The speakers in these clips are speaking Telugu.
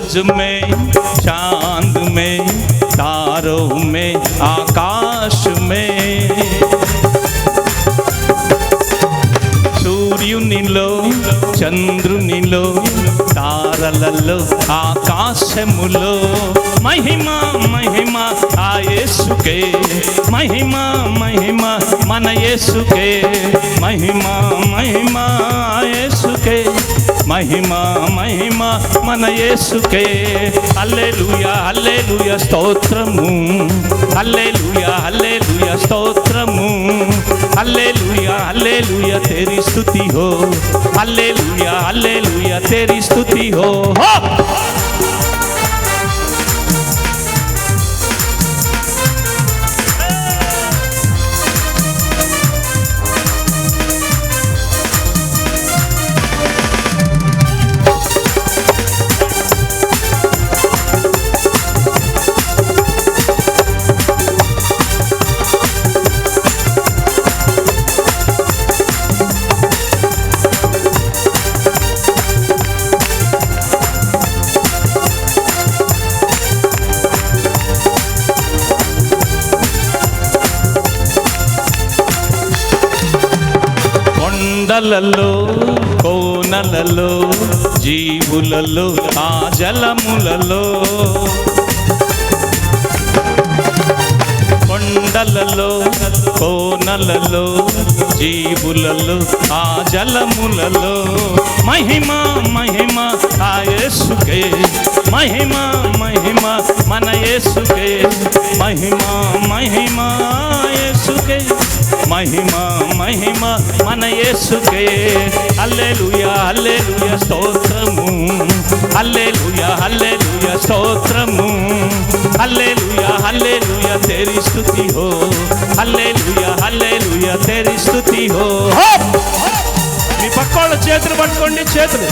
सूरज में, चांद में, तारों में, आकाश में, सूर्युनिलो चंद्रुनिलो తారలలో ఆకాశములో మహిమ మహిమ ఆ యేసుకే, మహిమ మహిమ మన యేసుకే, మహిమ మహిమ ఆ యేసుకే, మహిమ మహిమ మన యేసుకే. హల్లెలూయా హల్లెలూయా స్తోత్రము, హల్లెలూయా హల్లెలూయా స్తోత్రము, హల్లెలూయా హల్లెలూయా तेरी स्तुति हो, హల్లెలూయా హల్లెలూయా तेरी स्तुति हो. కొండలలో కోనలలో జీవులలో ఆ జలములలో, కొండలలో కోనలలో జీవులలో ఆ జలములలో మహిమ మహిమ ఆ యేసుకే, మహిమ మహిమ మన యేసుకే, మహిమ మహిమ యేసుకే, మహిమ మహిమ మన యేసుకే. హల్లెలూయా హల్లెలూయా స్తోత్రము, హల్లెలూయా హల్లెలూయా స్తోత్రము, హల్లెలూయా హల్లెలూయా तेरी स्तुति हो, హల్లెలూయా హల్లెలూయా तेरी स्तुति हो. మీ పక్కోళ్ళ చేతులు పట్టుకోండి, చేతులు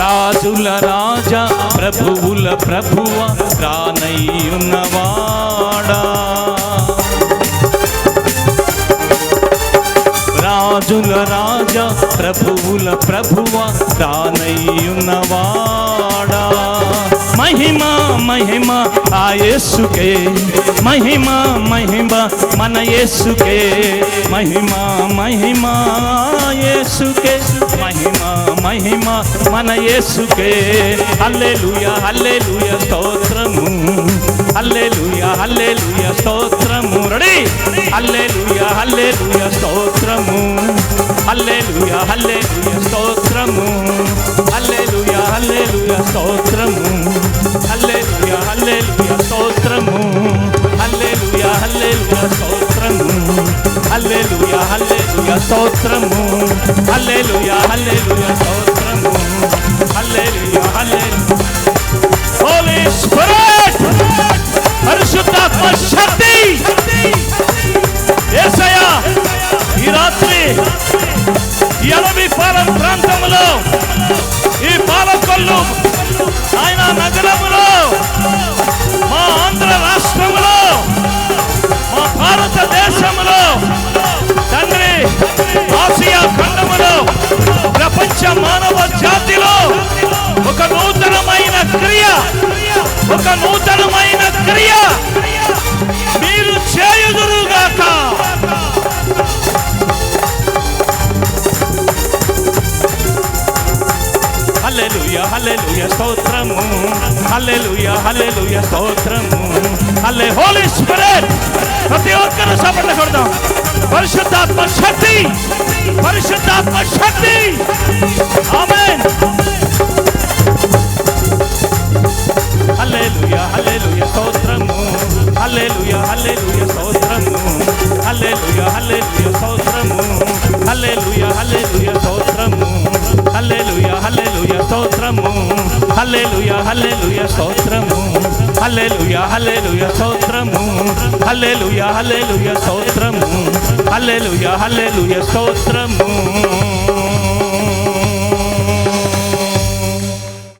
రాజుల రాజా ప్రభువుల ప్రభువ రానయ్యున్నవాడా, రాజుల రాజా ప్రభువుల ప్రభువ రానయ్యున్నవాడా, మహిమ మహిమ ఆ యేసుకే, మహిమ మహిమ మన యేసుకే, మహిమ మహిమ యేసుకే, మహిమ మహిమ మన యేసుకే. హల్లెలూయా హల్లెలూయా స్తోత్రము, హల్లెలూయా హల్లెలూయా స్తోత్రము. రెడీ, హల్లెలూయా హల్లెలూయా స్తోత్రము, హల్లెలూయా హల్లెలూయా స్తోత్రము, హల్లెలూయా హల్లెలూయా స్తోత్రము, హల్లెలూయా హల్లెలూయా స్తోత్రము, హల్లెలూయా హల్లెలూయా స్తోత్రము, హల్లెలూయా హల్లెలూయా స్తోత్రము, హల్లెలూయా హల్లెలూయా స్తోత్రము, హల్లెలూయా హల్లెలూయా. హోలీ స్పిరిట్, పరిశుద్ధాత్మ శక్తి యేసయ్యా ఈ రాత్రి ఈ అడవి పాలెం ప్రాంతంలో, ఈ పాలకొల్లు ఆయన నగరములో, మా ఆంధ్ర రాష్ట్రములో, మా భారతదేశంలో తండ్రి, ఆసియా ఖండములో, ప్రపంచ మానవ జాతిలో ఒక నూతనమైన క్రియ, ఒక నూతనమైన క్రియ మీరు చేయుదురుగాక. హల్లెలూయా హల్లెలూయా స్తోత్రము, హల్లెలూయా హల్లెలూయా స్తోత్రము. హల్లే హోలీ స్పిరిట్, ప్రతి ఒక్కరు చప్పట్లు కొడదాం. పరిశుద్ధాత్మ శక్తి, పరిశుద్ధాత్మ శక్తి. ఆమేన్. హల్లెలూయా హల్లెలూయా స్తోత్రము, హల్లెలూయా హల్లెలూయా స్తోత్రము, హల్లెలూయా హల్లెలూయా స్తోత్రము, హల్లెలూయా హల్లెలూయా స్తోత్రము, హల్లెలూయా హల్లెలూయా స్తోత్రము, హల్లెలూయా హల్లెలూయా స్తోత్రము హల్లెలూయా హల్లెలూయా స్తోత్రము హల్లెలూయా హల్లెలూయా స్తోత్రము హల్లెలూయా హల్లెలూయా స్తోత్రము